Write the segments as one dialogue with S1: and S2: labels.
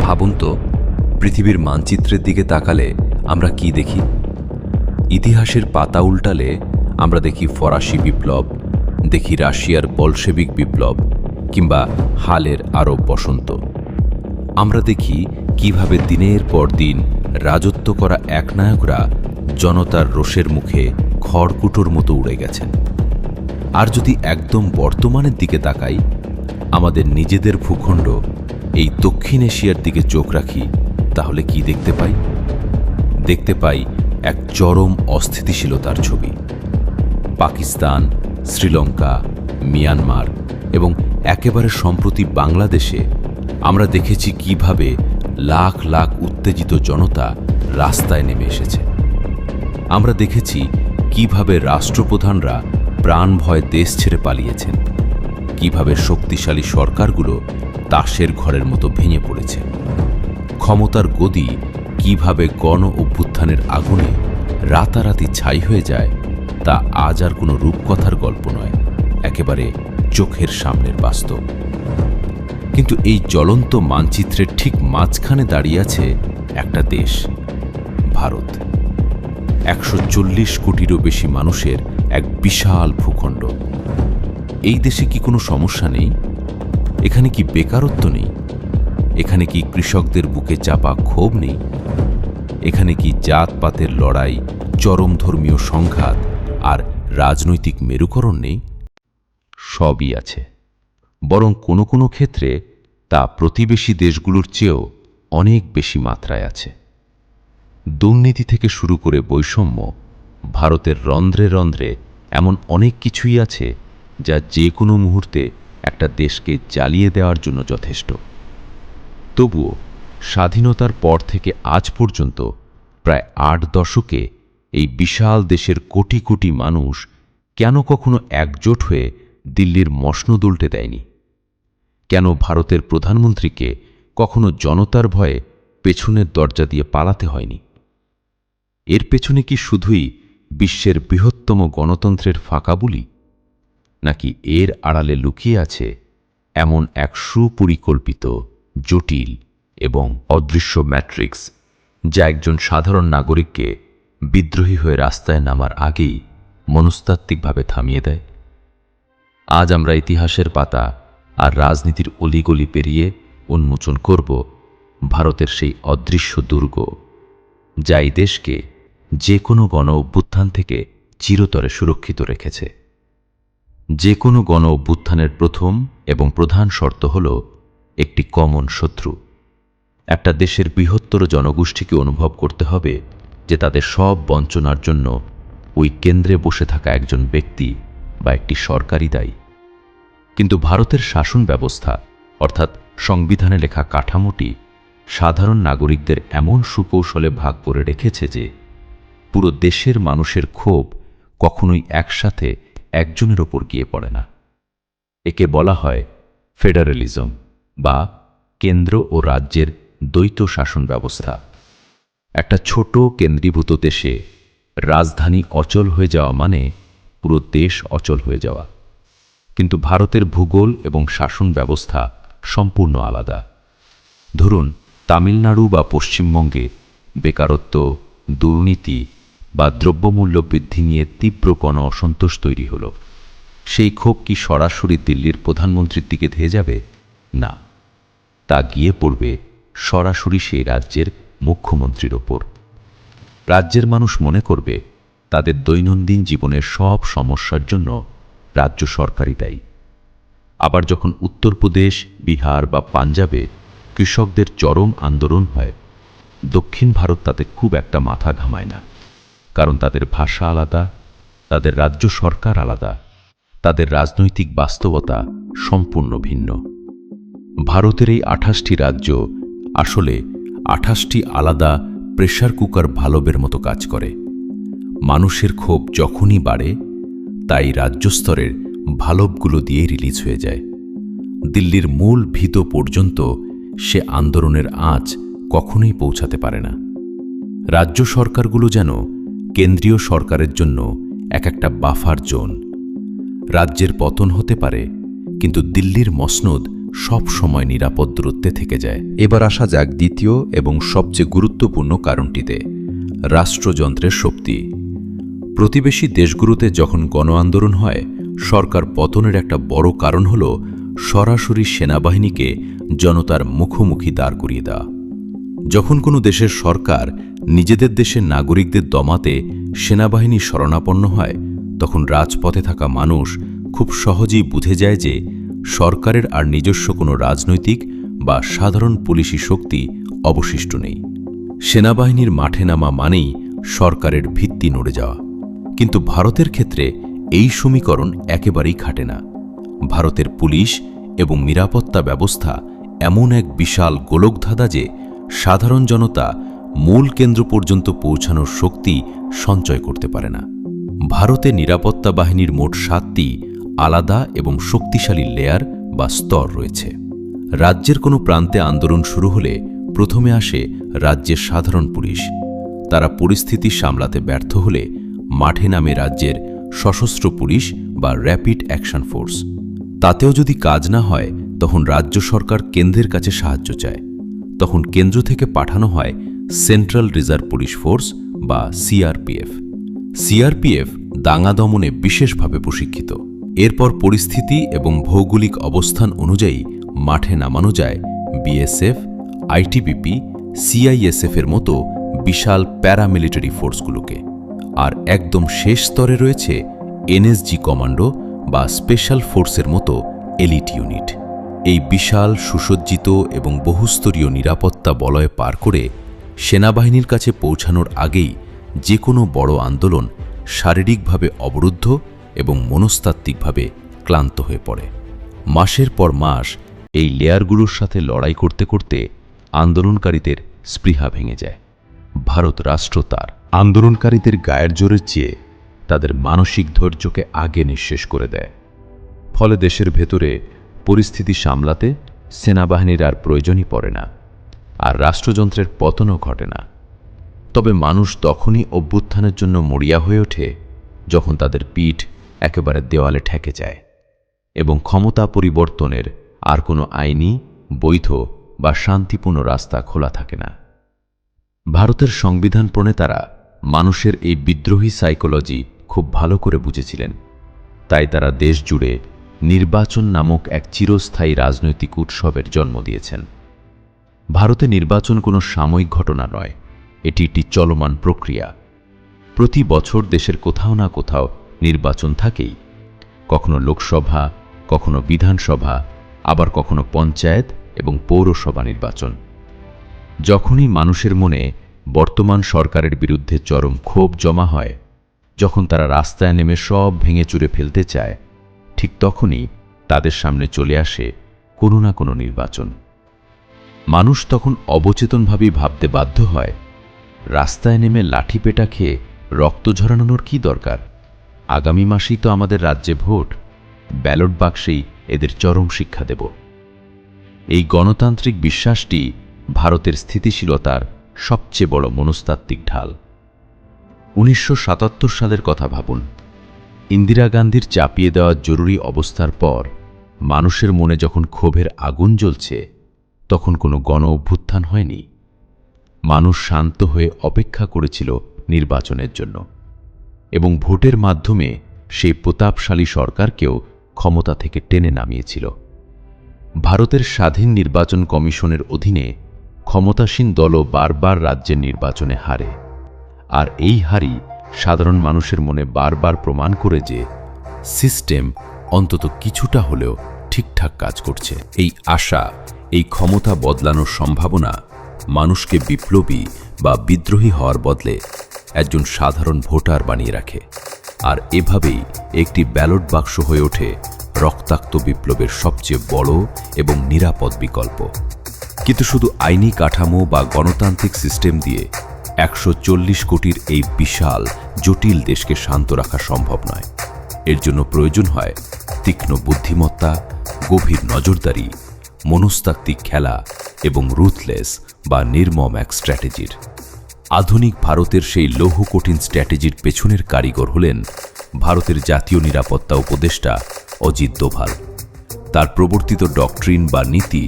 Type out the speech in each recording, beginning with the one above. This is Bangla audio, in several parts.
S1: ভাবুন তো, পৃথিবীর মানচিত্রের দিকে তাকালে আমরা কি দেখি? ইতিহাসের পাতা উল্টালে আমরা দেখি ফরাসি বিপ্লব, দেখি রাশিয়ার বলশেবিক বিপ্লব কিংবা হালের আরব বসন্ত। আমরা দেখি কিভাবে দিনের পর দিন রাজত্ব করা একনায়করা জনতার রোষের মুখে খড়কুটোর মতো উড়ে গেছেন। আর যদি একদম বর্তমানের দিকে তাকাই, আমাদের নিজেদের ভূখণ্ড এই দক্ষিণ এশিয়ার দিকে চোখ রাখি, তাহলে কি দেখতে পাই? দেখতে পাই এক চরম অস্থিতিশীলতার ছবি। পাকিস্তান, শ্রীলঙ্কা, মিয়ানমার এবং একেবারে সম্প্রতি বাংলাদেশে আমরা দেখেছি কিভাবে লাখ লাখ উত্তেজিত জনতা রাস্তায় নেমে এসেছে। আমরা দেখেছি কিভাবে রাষ্ট্রপ্রধানরা প্রাণ ভয় দেশ ছেড়ে পালিয়েছেন, কিভাবে শক্তিশালী সরকারগুলো তাসের ঘরের মতো ভেঙে পড়েছে। ক্ষমতার গদি কিভাবে গণ অভ্যুত্থানের আগুনে রাতারাতি ছাই হয়ে যায়, তা আজ আর কোনো রূপকথার গল্প নয়, একেবারে চোখের সামনের বাস্তব। কিন্তু এই জ্বলন্ত মানচিত্রের ঠিক মাঝখানে দাঁড়িয়ে আছে একটা দেশ, ভারত। 140 কোটিরও বেশি মানুষের এক বিশাল ভূখণ্ড। এই দেশে কি কোনো সমস্যা নেই? এখানে কি বেকারত্ব নেই? এখানে কি কৃষকদের বুকে চাপা ক্ষোভ নেই? এখানে কি জাতপাতের লড়াই, চরম ধর্মীয় সংঘাত আর রাজনৈতিক মেরুকরণ নেই? সবই আছে, বরং কোনো কোনো ক্ষেত্রে তা প্রতিবেশী দেশগুলোর চেয়েও অনেক বেশি মাত্রায় আছে। দুর্নীতি থেকে শুরু করে বৈষম্য, ভারতের রন্ধ্রে রন্ধ্রে এমন অনেক কিছুই আছে যা যে কোনো মুহূর্তে একটা দেশকে জ্বালিয়ে দেওয়ার জন্য যথেষ্ট। তবুও স্বাধীনতার পর থেকে আজ পর্যন্ত প্রায় 8 দশকে এই বিশাল দেশের কোটি কোটি মানুষ কেন কখনো একজোট হয়ে দিল্লির মসনদ উল্টে দেয়নি? কেন ভারতের প্রধানমন্ত্রীকে কখনো জনতার ভয়ে পেছনের দরজা দিয়ে পালাতে হয়নি? এর পেছনে কি শুধুই বিশ্বের বৃহত্তম গণতন্ত্রের ফাঁকা বুলি, নাকি এর আড়ালে লুকিয়ে আছে এমন এক সুপরিকল্পিত, জটিল এবং অদৃশ্য ম্যাট্রিক্স, যা একজন সাধারণ নাগরিককে বিদ্রোহী হয়ে রাস্তায় নামার আগেই মনস্তাত্ত্বিকভাবে থামিয়ে দেয়? আজ আমরা ইতিহাসের পাতা আর রাজনীতির অলিগলি পেরিয়ে উন্মোচন করব ভারতের সেই অদৃশ্য দুর্গ, যা এই দেশকে যে কোনো গণ অভ্যুত্থান থেকে চিরতরে সুরক্ষিত রেখেছে। যে কোনো গণ অভ্যুত্থানের প্রথম এবং প্রধান শর্ত হল একটি কমন শত্রু। একটা দেশের বৃহত্তর জনগোষ্ঠীকে অনুভব করতে হবে যে তাদের সব বঞ্চনার জন্য ওই কেন্দ্রে বসে থাকা একজন ব্যক্তি বা একটি সরকারই দায়ী। কিন্তু ভারতের শাসন ব্যবস্থা, অর্থাৎ সংবিধানে লেখা কাঠামোটি সাধারণ নাগরিকদের এমন সুকৌশলে ভাগ করে রেখেছে যে পুরো দেশের মানুষের ক্ষোভ কখনোই একসাথে একজনের ওপর গিয়ে পড়ে না। একে বলা হয় ফেডারেলিজম বা কেন্দ্র ও রাজ্যের দ্বৈত শাসন ব্যবস্থা। একটা ছোট কেন্দ্রীভূত দেশে রাজধানী অচল হয়ে যাওয়া মানে পুরো দেশ অচল হয়ে যাওয়া। কিন্তু ভারতের ভূগোল এবং শাসন ব্যবস্থা সম্পূর্ণ আলাদা। ধরুন, তামিলনাড়ু বা পশ্চিমবঙ্গে বেকারত্ব, দুর্নীতি বা দ্রব্যমূল্য বৃদ্ধি নিয়ে তীব্র গণ অসন্তোষ তৈরি হল। সেই ক্ষোভ কি সরাসরি দিল্লির প্রধানমন্ত্রীর দিকে ধেয়ে যাবে? না, তা গিয়ে পড়বে সরাসরি সেই রাজ্যের মুখ্যমন্ত্রীর ওপর। রাজ্যের মানুষ মনে করবে তাদের দৈনন্দিন জীবনের সব সমস্যার জন্য রাজ্য সরকারই দায়ী। আবার যখন উত্তরপ্রদেশ, বিহার বা পাঞ্জাবে কৃষকদের চরম আন্দোলন হয়, দক্ষিণ ভারত তাতে খুব একটা মাথা ঘামায় না, কারণ তাদের ভাষা আলাদা, তাদের রাজ্য সরকার আলাদা, তাদের রাজনৈতিক বাস্তবতা সম্পূর্ণ ভিন্ন। ভারতের এই 28টি রাজ্য আসলে 28টি আলাদা প্রেসার কুকার ভালভের মতো কাজ করে। মানুষের ক্ষোভ যখনই বাড়ে, তাই রাজ্য স্তরের ভালভগুলো দিয়ে রিলিজ হয়ে যায়। দিল্লির মূল ভিত পর্যন্ত সে আন্দোলনের আঁচ কখনোই পৌঁছাতে পারে না। রাজ্য সরকারগুলো যেন কেন্দ্রীয় সরকারের জন্য এক একটা বাফার জোন। রাজ্যের পতন হতে পারে, কিন্তু দিল্লির মসনদ সব সময় নিরাপদ দূরত্বে থেকে যায়। এবার আসা যাক দ্বিতীয় এবং সবচেয়ে গুরুত্বপূর্ণ কারণটিতে, রাষ্ট্রযন্ত্রের শক্তি। প্রতিবেশী দেশগুলোতে যখন গণ আন্দোলন হয়, সরকার পতনের একটা বড় কারণ হল সরাসরি সেনাবাহিনীকে জনতার মুখোমুখি দাঁড় করিয়ে দেওয়া। যখন কোনো দেশের সরকার নিজেদের দেশের নাগরিকদের দমাতে সেনাবাহিনী শরণাপন্ন হয়, তখন রাজপথে থাকা মানুষ খুব সহজেই বুঝে যায় যে সরকারের আর নিজস্ব কোনো রাজনৈতিক বা সাধারণ পুলিশি শক্তি অবশিষ্ট নেই। সেনাবাহিনীর মাঠে নামা মানেই সরকারের ভিত্তি নড়ে যাওয়া। কিন্তু ভারতের ক্ষেত্রে এই সমীকরণ একেবারেই খাটে না। ভারতের পুলিশ এবং নিরাপত্তা ব্যবস্থা এমন এক বিশাল গোলকধাঁধা যে সাধারণ জনতা মূল কেন্দ্র পর্যন্ত পৌঁছানোর শক্তি সঞ্চয় করতে পারে না। ভারতে নিরাপত্তা বাহিনীর মোট 7টি আলাদা এবং শক্তিশালী লেয়ার বা স্তর রয়েছে। রাজ্যের কোনো প্রান্তে আন্দোলন শুরু হলে প্রথমে আসে রাজ্যের সাধারণ পুলিশ। তারা পরিস্থিতি সামলাতে ব্যর্থ হলে মাঠে নামে রাজ্যের সশস্ত্র পুলিশ বা র্যাপিড অ্যাকশন ফোর্স। তাতেও যদি কাজ না হয়, তখন রাজ্য সরকার কেন্দ্রের কাছে সাহায্য চায়। তখন কেন্দ্র থেকে পাঠানো হয় সেন্ট্রাল রিজার্ভ পুলিশ ফোর্স বা সিআরপিএফ। সিআরপিএফ দাঙ্গা দমনে বিশেষভাবে প্রশিক্ষিত। এরপর পরিস্থিতি এবং ভৌগোলিক অবস্থান অনুযায়ী মাঠে নামানো যায় বিএসএফ, আইটিবিপি, সিআইএসএফ এর মতো বিশাল প্যারামিলিটারি ফোর্সগুলোকে। আর একদম শেষ স্তরে রয়েছে এনএসজি কমান্ডো বা স্পেশাল ফোর্সের মতো এলিট ইউনিট। এই বিশাল সুসজ্জিত এবং বহুস্তরীয় নিরাপত্তা বলয় পার করে সেনাবাহিনীর কাছে পৌঁছানোর আগেই যে কোনো বড় আন্দোলন শারীরিকভাবে অবরুদ্ধ এবং মনস্তাত্ত্বিকভাবে ক্লান্ত হয়ে পড়ে। মাসের পর মাস এই লেয়ারগুলোর সাথে লড়াই করতে করতে আন্দোলনকারীদের স্পৃহা ভেঙে যায়। ভারত রাষ্ট্র তার আন্দোলনকারীদের গায়ের জোরের চেয়ে তাদের মানসিক ধৈর্যকে আগে নিঃশেষ করে দেয়। ফলে দেশের ভেতরে পরিস্থিতি সামলাতে সেনাবাহিনীর আর প্রয়োজনই পড়ে না, আর রাষ্ট্রযন্ত্রের পতনও ঘটে না। তবে মানুষ তখনই অভ্যুত্থানের জন্য মরিয়া হয়ে ওঠে যখন তাদের পিঠ একেবারে দেওয়ালে ঠেকে যায় এবং ক্ষমতা পরিবর্তনের আর কোনো আইনি, বৈধ বা শান্তিপূর্ণ রাস্তা খোলা থাকে না। ভারতের সংবিধান প্রণেতারা মানুষের এই বিদ্রোহী সাইকোলজি খুব ভালো করে বুঝেছিলেন। তাই তারা দেশ জুড়ে নির্বাচন নামক এক চিরস্থায়ী রাজনৈতিক উৎসবের জন্ম দিয়েছেন। ভারতে নির্বাচন কোনো সাময়িক ঘটনা নয়, এটি একটি চলমান প্রক্রিয়া। প্রতি বছর দেশের কোথাও না কোথাও নির্বাচন থাকেই। কখনো লোকসভা, কখনো বিধানসভা, আবার কখনো পঞ্চায়েত এবং পৌরসভা নির্বাচন। যখনই মানুষের মনে বর্তমান সরকারের বিরুদ্ধে চরম ক্ষোভ জমা হয়, যখন তারা রাস্তায় নেমে সব ভেঙে চুরে ফেলতে চায়, ঠিক তখনই তাদের সামনে চলে আসে কোনো না কোনো নির্বাচন। মানুষ তখন অবচেতনভাবেই ভাবতে বাধ্য হয়, রাস্তায় নেমে লাঠি পেটা খেয়ে রক্ত ঝরানোর কি দরকার? আগামী মাসেই তো আমাদের রাজ্যে ভোট, ব্যালট বাক্সেই এদের চরম শিক্ষা দেব। এই গণতান্ত্রিক বিশ্বাসটি ভারতের স্থিতিশীলতার সবচেয়ে বড় মনস্তাত্ত্বিক ঢাল। 1977 সালের কথা ভাবুন। ইন্দিরা গান্ধীর চাপিয়ে দেওয়া জরুরি অবস্থার পর মানুষের মনে যখন ক্ষোভের আগুন জ্বলছে, তখন কোনো গণ অভ্যুত্থান হয়নি। মানুষ শান্ত হয়ে অপেক্ষা করেছিল নির্বাচনের জন্য এবং ভোটের মাধ্যমে সেই প্রতাপশালী সরকারকেও ক্ষমতা থেকে টেনে নামিয়েছিল। ভারতের স্বাধীন নির্বাচন কমিশনের অধীনে ক্ষমতাসীন দলও বারবার রাজ্যের নির্বাচনে হারে, আর এই হারই সাধারণ মানুষের মনে বারবার প্রমাণ করে যে সিস্টেম অন্তত কিছুটা হলেও ঠিকঠাক কাজ করছে। এই আশা, এই ক্ষমতা বদলানোর সম্ভাবনা মানুষকে বিপ্লবী বা বিদ্রোহী হওয়ার বদলে একজন সাধারণ ভোটার বানিয়ে রাখে, আর এভাবেই একটি ব্যালট বাক্স হয়ে ওঠে রক্তাক্ত বিপ্লবের সবচেয়ে বড় এবং নিরাপদ বিকল্প। কিন্তু শুধু আইনি কাঠামো বা গণতান্ত্রিক সিস্টেম দিয়ে 140 কোটির এই বিশাল জটিল দেশকে শান্ত রাখা সম্ভব নয়। এর জন্য প্রয়োজন হয় তীক্ষ্ণ বুদ্ধিমত্তা, গভীর নজরদারি, মনস্তাত্ত্বিক খেলা এবং রুথলেস বা নির্মম এক স্ট্র্যাটেজির। আধুনিক ভারতের সেই লৌহ কঠিন স্ট্র্যাটেজির পেছনের কারিগর হলেন ভারতের জাতীয় নিরাপত্তা উপদেষ্টা অজিত দোভাল। তার প্রবর্তিত ডক্ট্রিন বা নীতি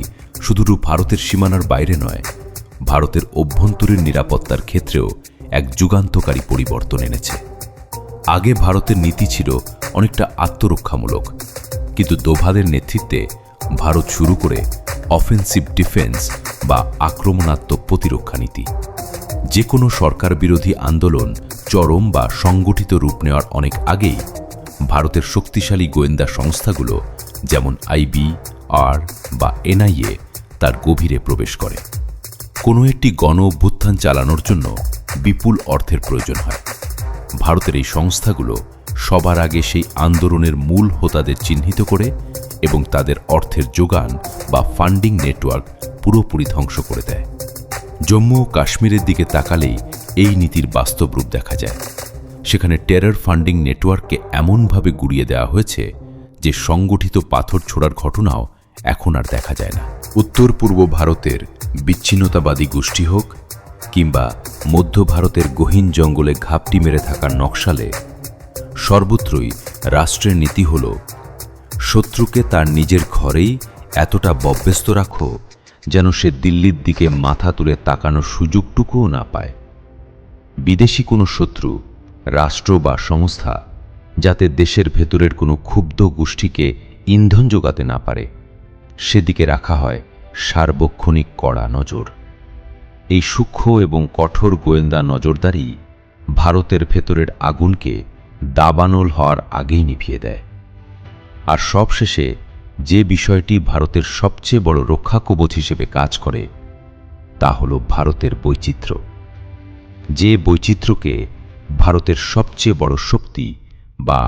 S1: শুধু ভারতের সীমানার বাইরে নয়, ভারতের অভ্যন্তরীণ নিরাপত্তার ক্ষেত্রেও এক যুগান্তকারী পরিবর্তন এনেছে। আগে ভারতের নীতি ছিল অনেকটা আত্মরক্ষামূলক, কিন্তু দোভালের নেতৃত্বে ভারত শুরু করে অফেন্সিভ ডিফেন্স বা আক্রমণাত্মক প্রতিরক্ষা নীতি। যে কোনো সরকার বিরোধী আন্দোলন চরম বা সংগঠিত রূপ নেওয়ার অনেক আগেই ভারতের শক্তিশালী গোয়েন্দা সংস্থাগুলো যেমন আইবি, আর বা এনআইএ তার গভীরে প্রবেশ করে। কোনো একটি গণ অভ্যুত্থান চালানোর জন্য বিপুল অর্থের প্রয়োজন হয়। ভারতের এই সংস্থাগুলো সবার আগে সেই আন্দোলনের মূল হোতাদের চিহ্নিত করে এবং তাদের অর্থের যোগান বা ফান্ডিং নেটওয়ার্ক পুরোপুরি ধ্বংস করে দেয়। জম্মু ও কাশ্মীরের দিকে তাকালেই এই নীতির বাস্তব রূপ দেখা যায়। সেখানে টেরর ফান্ডিং নেটওয়ার্ককে এমনভাবে গুড়িয়ে দেওয়া হয়েছে যে সংগঠিত পাথর ছোড়ার ঘটনাও এখন আর দেখা যায় না। উত্তর পূর্ব ভারতের বিচ্ছিন্নতাবাদী গোষ্ঠী হোক কিংবা মধ্য ভারতের গহীন জঙ্গলে ঘাপটি মেরে থাকার নকশালে, সর্বত্রই রাষ্ট্রের নীতি হল শত্রুকে তার নিজের ঘরেই এতটা বব্যস্ত রাখো যেন সে দিল্লির দিকে মাথা তুলে তাকানোর সুযোগটুকুও না পায়। বিদেশি কোনো শত্রু, রাষ্ট্র বা সংস্থা যাতে দেশের ভেতরের কোনো ক্ষুব্ধ গোষ্ঠীকে ইন্ধন যোগাতে না পারে, সেদিকে রাখা হয় সার্বক্ষণিক কড়া নজর। এই সূক্ষ্ম এবং কঠোর গোয়েন্দা নজরদারি ভারতের ভেতরের আগুনকে দাবানল হওয়ার আগেই নিভিয়ে দেয়। আর সবশেষে যে বিষয়টি ভারতের সবচেয়ে বড় রক্ষাকবচ হিসেবে কাজ করে তা হল ভারতের বৈচিত্র্য। যে বৈচিত্র্যকে ভারতের সবচেয়ে বড় শক্তি বা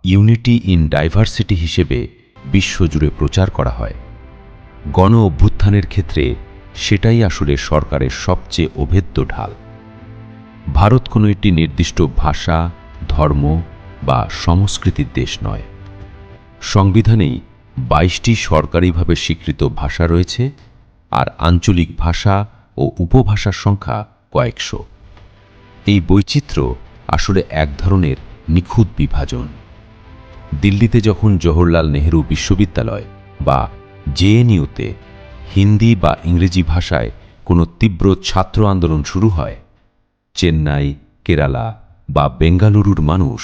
S1: ইউনিটি ইন ডাইভার্সিটি হিসেবে বিশ্বজুড়ে প্রচার করা হয়। গণ অভ্যুত্থানের ক্ষেত্রে সেটাই আসলে সরকারের সবচেয়ে অভেদ্য ঢাল। ভারত কোনো একটি নির্দিষ্ট ভাষা, ধর্ম বা সংস্কৃতির দেশ নয়। সংবিধানেই 22টি সরকারিভাবে স্বীকৃত ভাষা রয়েছে, আর আঞ্চলিক ভাষা ও উপভাষার সংখ্যা কয়েকশো। এই বৈচিত্র্য আসলে এক ধরনের নিখুঁত বিভাজন। দিল্লিতে যখন জওহরলাল নেহরু বিশ্ববিদ্যালয় বা জেএনইউতে হিন্দি বা ইংরেজি ভাষায় কোনো তীব্র ছাত্র আন্দোলন শুরু হয়, চেন্নাই, কেরালা বা বেঙ্গালুরুর মানুষ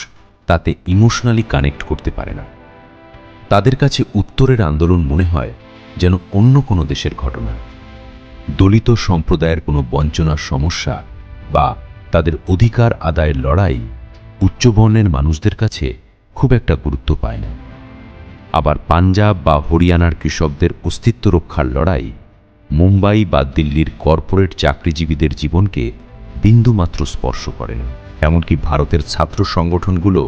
S1: তাতে ইমোশনালি কানেক্ট করতে পারে না। তাদের কাছে উত্তরের আন্দোলন মনে হয় যেন অন্য কোনো দেশের ঘটনা। দলিত সম্প্রদায়ের কোনো বঞ্চনার সমস্যা বা তাদের অধিকার আদায়ের লড়াই উচ্চবর্ণের মানুষদের কাছে খুব একটা গুরুত্ব পায় না। আবার পাঞ্জাব বা হরিয়ানার কৃষকদের অস্তিত্ব রক্ষার লড়াই মুম্বাই বা দিল্লির কর্পোরেট চাকরিজীবীদের জীবনকে বিন্দুমাত্র স্পর্শ করে না। এমনকি ভারতের ছাত্র সংগঠনগুলো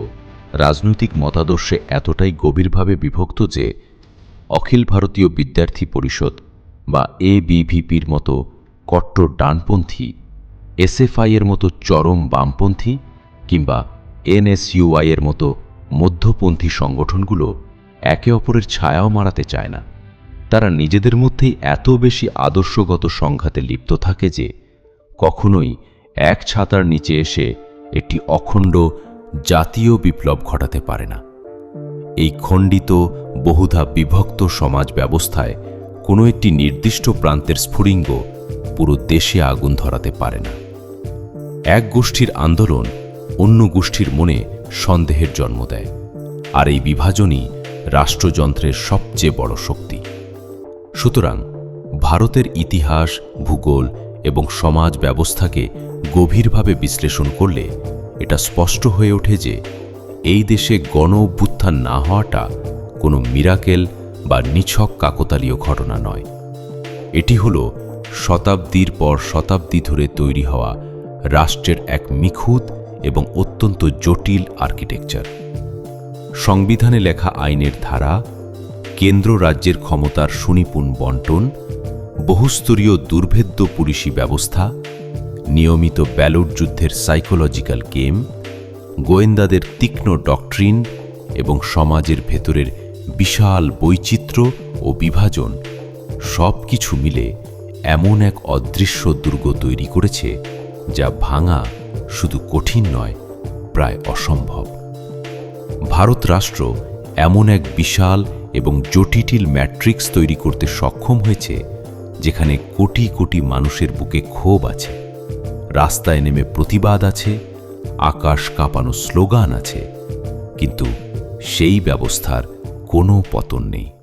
S1: রাজনৈতিক মতাদর্শে এতটাই গভীরভাবে বিভক্ত যে অখিল ভারতীয় বিদ্যার্থী পরিষদ বা এবিভিপির মতো কট্টর ডানপন্থী, এসএফআই এর মতো চরম বামপন্থী কিংবা এনএসইউআই এর মতো মধ্যপন্থী সংগঠনগুলো একে অপরের ছায়াও মারাতে চায় না। তারা নিজেদের মধ্যেই এত বেশি আদর্শগত সংঘাতে লিপ্ত থাকে যে কখনোই এক ছাতার নিচে এসে একটি অখণ্ড জাতীয় বিপ্লব ঘটাতে পারে না। এই খণ্ডিত, বহুধা বিভক্ত সমাজ ব্যবস্থায় কোনো একটি নির্দিষ্ট প্রান্তের স্ফুলিঙ্গ পুরো দেশে আগুন ধরাতে পারে না। এক গোষ্ঠীর আন্দোলন অন্য গোষ্ঠীর মনে সন্দেহের জন্ম দেয়, আর এই বিভাজনই রাষ্ট্রযন্ত্রের সবচেয়ে বড় শক্তি। সুতরাং ভারতের ইতিহাস, ভূগোল এবং সমাজ ব্যবস্থাকে গভীরভাবে বিশ্লেষণ করলে এটা স্পষ্ট হয়ে ওঠে যে এই দেশে গণ অভ্যুত্থান না হওয়াটা কোনো মিরাকেল বা নিছক কাকতালীয় ঘটনা নয়। এটি হল শতাব্দীর পর শতাব্দী ধরে তৈরি হওয়া রাষ্ট্রের এক নিখুঁত এবং অত্যন্ত জটিল আর্কিটেকচার। সংবিধানে লেখা আইনের ধারা, কেন্দ্র রাজ্যের ক্ষমতার সুনিপুণ বন্টন, বহুস্তরীয় দুর্ভেদ্য পুলিশি ব্যবস্থা, নিয়মিত ব্যালট যুদ্ধের সাইকোলজিক্যাল গেম, গোয়েন্দাদের তীক্ষ্ণ ডক্ট্রিন এবং সমাজের ভেতরের বিশাল বৈচিত্র্য ও বিভাজন সব কিছু মিলে এমন এক অদৃশ্য দুর্গ তৈরি করেছে যা ভাঙা শুধু কঠিন নয়, প্রায় অসম্ভব। ভারত রাষ্ট্র এমন এক বিশাল এবং জটিল ম্যাট্রিক্স তৈরি করতে সক্ষম হয়েছে, যেখানে কোটি কোটি মানুষের বুকে ক্ষোভ আছে, রাস্তায় নেমে প্রতিবাদ আছে, আকাশ কাঁপানো স্লোগান আছে, কিন্তু সেই ব্যবস্থার কোনো পতন নেই।